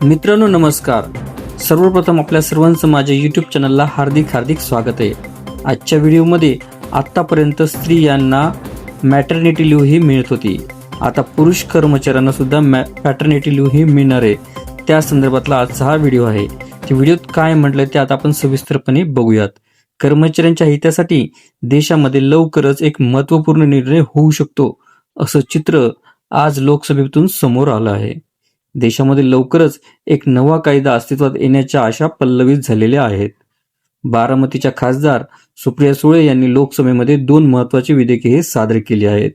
मित्रांनो नमस्कार. सर्वप्रथम आपल्या सर्वांचं माझ्या यूट्यूब चॅनलला हार्दिक स्वागत आहे. आजच्या व्हिडिओमध्ये आत्तापर्यंत स्त्रियांना मॅटर्निटी लिव्ह ही मिळत होती, आता पुरुष कर्मचाऱ्यांना सुद्धा पॅटर्निटी लिव्ह ही मिळणार आहे. त्या संदर्भातला आजचा हा व्हिडिओ आहे. व्हिडिओत काय म्हटलंय ते आता आपण सविस्तरपणे बघूयात. कर्मचाऱ्यांच्या हितासाठी देशामध्ये लवकरच एक महत्त्वपूर्ण निर्णय होऊ शकतो असं चित्र आज लोकसभेतून समोर आलं आहे. देशामध्ये लवकरच एक नवा कायदा अस्तित्वात येण्याच्या आशा पल्लवित झालेल्या आहेत. बारामतीच्या खासदार सुप्रिया सुळे यांनी लोकसभेमध्ये 2 महत्त्वाची विधेयके हे सादर केली आहेत.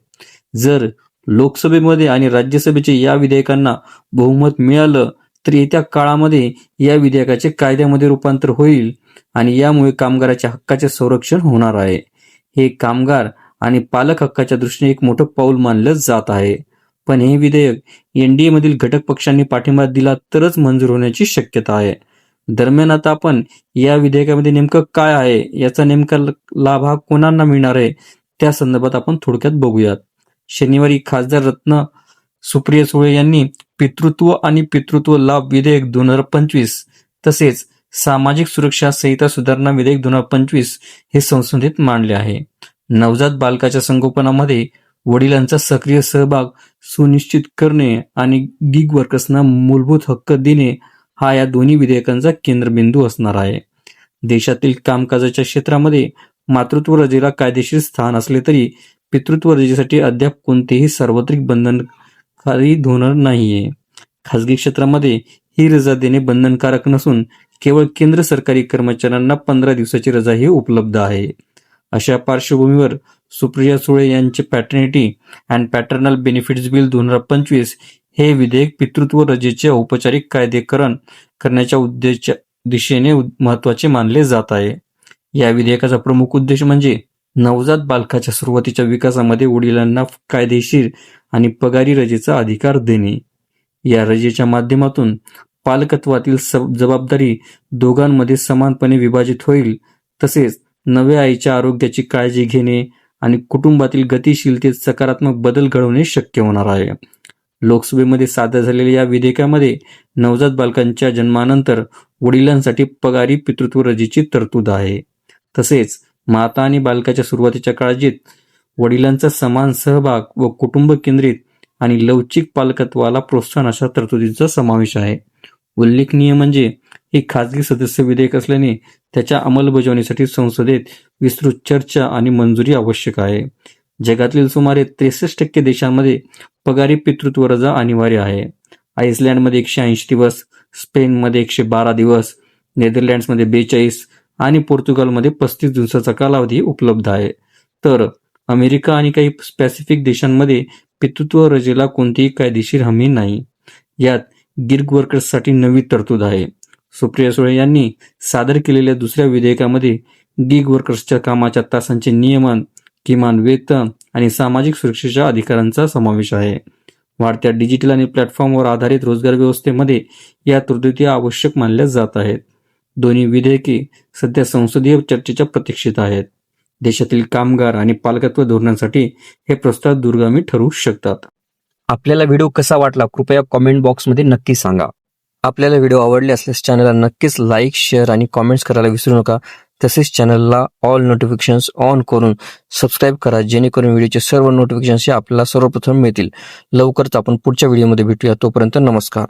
जर लोकसभेमध्ये आणि राज्यसभेचे या विधेयकांना बहुमत मिळालं तर येत्या काळामध्ये या विधेयकाचे कायद्यामध्ये रूपांतर होईल आणि यामुळे कामगाराच्या हक्काचे संरक्षण होणार आहे. हे कामगार आणि पालक हक्काच्या दृष्टीने एक मोठं पाऊल मानलं जात आहे. पण हे विधेयक एनडीए मधील घटक पक्षांनी पाठिंबा दिला तरच मंजूर होण्याची शक्यता आहे. दरम्यान आता आपण या विधेयकामध्ये नेमकं काय आहे, याचा नेमका लाभ हा कोणांना मिळणार आहे, त्या संदर्भात आपण थोडक्यात बघूयात. शनिवारी खासदार रत्न सुप्रिया सुळे यांनी पितृत्व आणि पितृत्व लाभ विधेयक 2025 तसेच सामाजिक सुरक्षा संहिता सुधारणा विधेयक 2025 हे संसदेत मांडले आहे. नवजात बालकाच्या संगोपनामध्ये वडिलांचा सक्रिय सहभाग सुनिश्चित करणे आणि गिग वर्कर्सना मूलभूत हक्क देणे हा या दोन्ही विधेयकांचा केंद्रबिंदू असणार आहे. देशातील कामकाजाच्या क्षेत्रामध्ये मातृत्व रजेला कायदेशीर स्थान असले तरी पितृत्व रजेसाठी अद्याप कोणतेही सार्वत्रिक बंधनकारी धोरण नाहीये. खासगी क्षेत्रामध्ये ही रजा देणे बंधनकारक नसून केवळ केंद्र सरकारी कर्मचाऱ्यांना 15 दिवसाची रजा ही उपलब्ध आहे. अशा पार्श्वभूमीवर सुप्रिया सुळे यांचे paternity and paternal benefits bill 2025 हे विधेयक पितृत्व रजेचे औपचारिक कायदेकरण करण्याच्या दिशेने महत्त्वाचे मानले जात आहे. या विधेयकाचा प्रमुख उद्देश म्हणजे नवजात बालकाच्या सुरुवातीच्या विकासामध्ये वडिलांना कायदेशीर आणि पगारी रजेचा अधिकार देणे. या रजेच्या माध्यमातून पालकत्वातील जबाबदारी दोघांमध्ये समानपणे विभाजित होईल. तसेच नव्या आईच्या आरोग्याची काळजी घेणे आणि कुटुंबातील गतिशीलतेत सकारात्मक बदल घडवणे शक्य होणार आहे. लोकसभेमध्ये सादर झालेल्या या विधेयकामध्ये नवजात बालकांच्या जन्मानंतर वडिलांसाठी पगारी पितृत्व रजेची तरतूद आहे. तसेच माता आणि बालकाच्या सुरुवातीच्या काळजीत वडिलांचा समान सहभाग व कुटुंब केंद्रित आणि लवचिक पालकत्वाला प्रोत्साहन अशा तरतुदींचा समावेश आहे. उल्लेखनीय म्हणजे हे खासगी सदस्य विधेयक असल्याने त्याच्या अंमलबजावणीसाठी संसदेत विस्तृत चर्चा आणि मंजुरी आवश्यक आहे. जगातील सुमारे 63% देशांमध्ये पगारी पितृत्व रजा अनिवार्य आहे. आइसलँडमध्ये 180 दिवस, स्पेनमध्ये 112 दिवस, नेदरलँड्समध्ये 42 आणि पोर्तुगालमध्ये 35 दिवसाचा कालावधी उपलब्ध आहे. तर अमेरिका आणि काही पॅसिफिक देशांमध्ये पितृत्व रजेला कोणतीही कायदेशीर हमी नाही. यात गिग वर्कर्ससाठी नवी तरतूद आहे. सुप्रिया सुळे यांनी सादर केलेल्या दुसऱ्या विधेयकामध्ये गिग वर्कर्सच्या कामाच्या तासांचे नियमन, किमान वेतन आणि सामाजिक सुरक्षेच्या अधिकारांचा समावेश आहे. वाढत्या डिजिटल आणि प्लॅटफॉर्मवर आधारित रोजगार व्यवस्थेमध्ये या तरतुदी आवश्यक मानल्या जात आहेत. दोन्ही विधेयके सध्या संसदीय चर्चेच्या प्रतीक्षेत आहेत. देशातील कामगार आणि पालकत्व धोरणांसाठी हे प्रस्ताव दूरगामी ठरू शकतात. आपल्याला व्हिडिओ कसा वाटला कृपया कॉमेंट बॉक्समध्ये नक्की सांगा. आपल्याला व्हिडिओ आवडले असल्यास चॅनलला नक्कीच लाईक, शेअर आणि कॉमेंट्स करायला विसरू नका. तसेच चॅनलला ऑल नोटिफिकेशन्स ऑन करून सबस्क्राईब करा, जेणेकरून व्हिडिओचे सर्व नोटिफिकेशन्स आपल्याला सर्वप्रथम मिळतील. लवकरच आपण पुढच्या व्हिडिओमध्ये भेटूया. तोपर्यंत नमस्कार.